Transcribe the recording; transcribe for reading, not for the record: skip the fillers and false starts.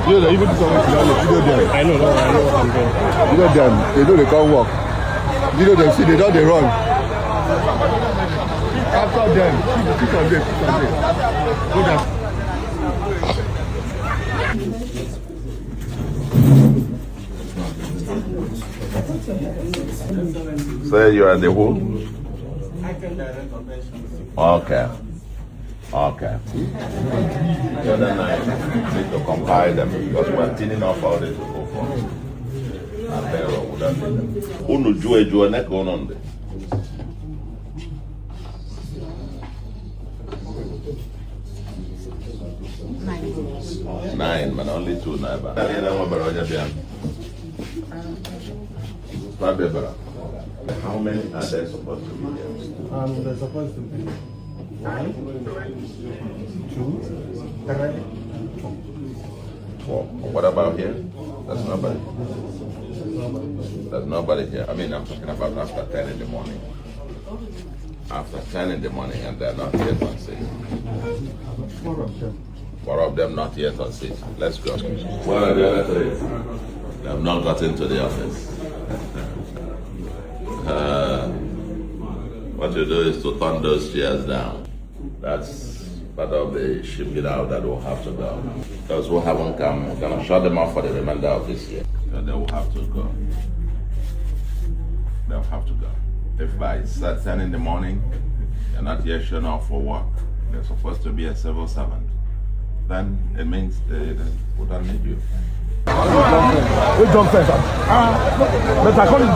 You know, even someone video them. I know what I'm doing. Video them. They know they can't walk. Video them. See, they don't they run. After them, pick on them. Go down. Say you are the who? Okay. Okay. The other night, need to compile them because we're thinning off all this to go for. Unu jue neck going on there. Nine, but only two now. How many are there supposed to be there? There's supposed to be 1, 2, 3, 4. What about here? There's nobody. There's nobody here. I mean, I'm talking about after 10 in the morning. After 10 in the morning, and they're not yet on seat. 4 of them. 4 of them not yet on seat. Let's go. Where are the other 3? They have not got into the office. What you do is to turn those chairs down. That's part of the shipping out that will have to go. Those who haven't come, we're going to shut them off for the remainder of this year. So they will have to go. They'll have to go. If by 10 in the morning, you're not yet shown off for work, they're supposed to be a civil servant, then it means they wouldn't need you. We jump first. But I call it.